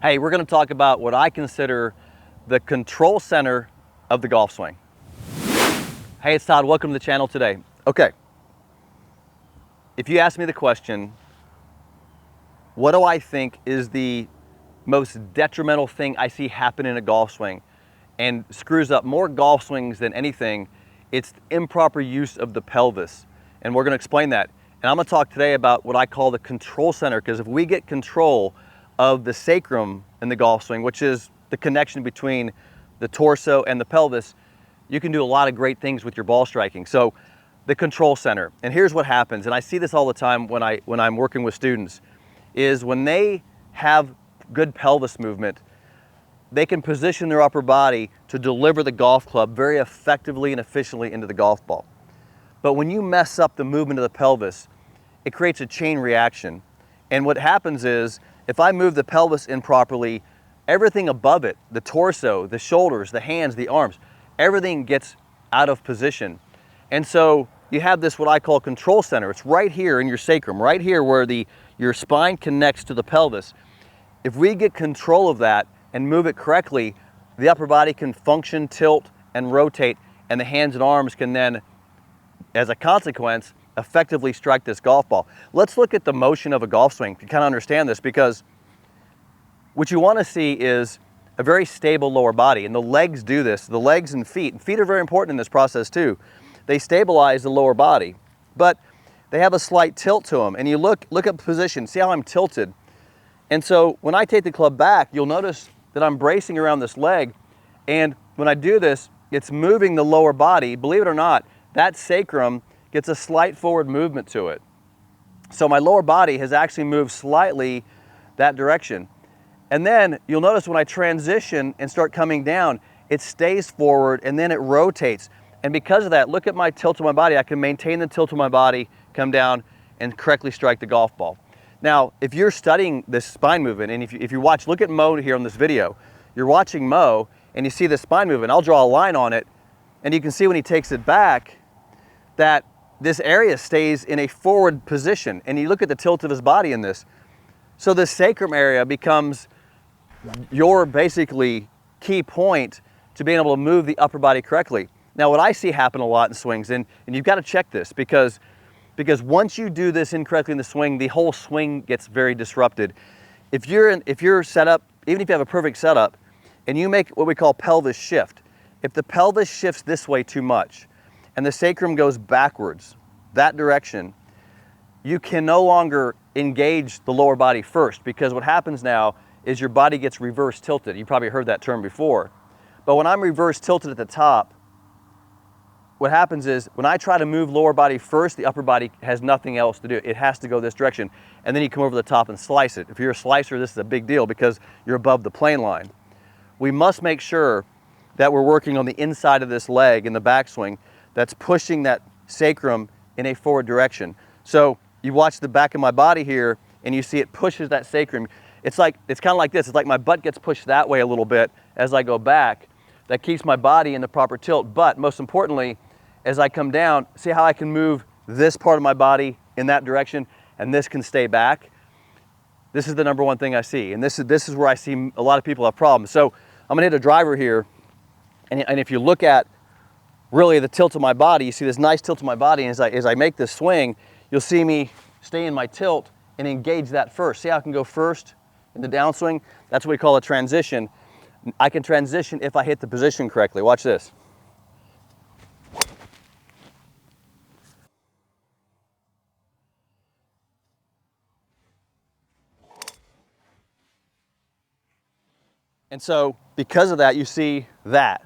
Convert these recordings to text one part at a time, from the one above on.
Hey, we're going to talk about what I consider the control center of the golf swing. Hey, it's Todd. Welcome to the channel today. Okay, if you ask me the question, what do I think is the most detrimental thing I see happen in a golf swing and screws up more golf swings than anything, it's improper use of the pelvis. And we're going to explain that. And I'm going to talk today about what I call the control center, because if we get control of the sacrum in the golf swing, which is the connection between the torso and the pelvis, you can do a lot of great things with your ball striking. So the control center, and here's what happens, and I see this all the time when I'm working with students, is when they have good pelvis movement, they can position their upper body to deliver the golf club very effectively and efficiently into the golf ball. But when you mess up the movement of the pelvis, it creates a chain reaction. And what happens is, if I move the pelvis improperly, everything above it, the torso, the shoulders, the hands, the arms, everything gets out of position. And so you have this, what I call control center. It's right here in your sacrum, right here where your spine connects to the pelvis. If we get control of that and move it correctly, the upper body can function, tilt, and rotate, and the hands and arms can then, as a consequence, effectively strike this golf ball. Let's look at the motion of a golf swing to kind of understand this, because what you want to see is a very stable lower body, and the legs do this. The legs and feet are very important in this process too. They stabilize the lower body, but they have a slight tilt to them. And you look at position, see how I'm tilted. And so when I take the club back, you'll notice that I'm bracing around this leg, and when I do this, it's moving the lower body. Believe it or not, that sacrum gets a slight forward movement to it. So my lower body has actually moved slightly that direction. And then you'll notice when I transition and start coming down, it stays forward and then it rotates. And because of that, look at my tilt of my body. I can maintain the tilt of my body, come down, and correctly strike the golf ball. Now, if you're studying this spine movement, and if you watch, look at Mo here on this video. You're watching Mo, and you see the spine movement. I'll draw a line on it, and you can see when he takes it back that this area stays in a forward position, and you look at the tilt of his body in this. So the sacrum area becomes your basically key point to being able to move the upper body correctly. Now, what I see happen a lot in swings, and you've got to check this, because once you do this incorrectly in the swing, the whole swing gets very disrupted. If you're set up, even if you have a perfect setup, and you make what we call pelvis shift, if the pelvis shifts this way too much, and the sacrum goes backwards, that direction, you can no longer engage the lower body first, because what happens now is your body gets reverse tilted. You probably heard that term before. But when I'm reverse tilted at the top, what happens is when I try to move lower body first, the upper body has nothing else to do. It has to go this direction. And then you come over the top and slice it. If you're a slicer, this is a big deal because you're above the plane line. We must make sure that we're working on the inside of this leg in the backswing that's pushing that sacrum in a forward direction. So you watch the back of my body here and you see it pushes that sacrum. It's kind of like this. It's like my butt gets pushed that way a little bit as I go back. That keeps my body in the proper tilt. But most importantly, as I come down, see how I can move this part of my body in that direction and this can stay back? This is the number one thing I see. And this is where I see a lot of people have problems. So I'm gonna hit a driver here. And if you look at really the tilt of my body, you see this nice tilt of my body. And as I make this swing, you'll see me stay in my tilt and engage that first. See how I can go first in the downswing? That's what we call a transition. I can transition if I hit the position correctly. Watch this. And so because of that, you see that.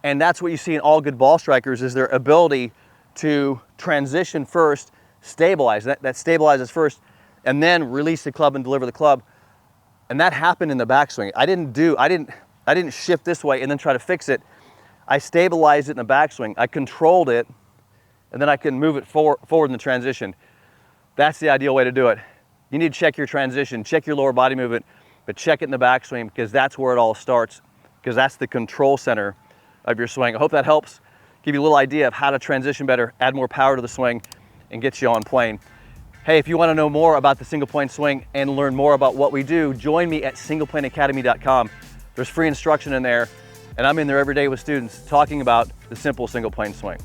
And that's what you see in all good ball strikers, is their ability to transition first, stabilize, that stabilizes first, and then release the club and deliver the club. And that happened in the backswing. I didn't shift this way and then try to fix it. I stabilized it in the backswing. I controlled it, and then I can move it forward in the transition. That's the ideal way to do it. You need to check your transition, check your lower body movement, but check it in the backswing, because that's where it all starts, because that's the control center of your swing. I hope that helps give you a little idea of how to transition better, add more power to the swing, and get you on plane. Hey, if you want to know more about the single plane swing and learn more about what we do, join me at singleplaneacademy.com. There's free instruction in there, and I'm in there every day with students talking about the simple single plane swing.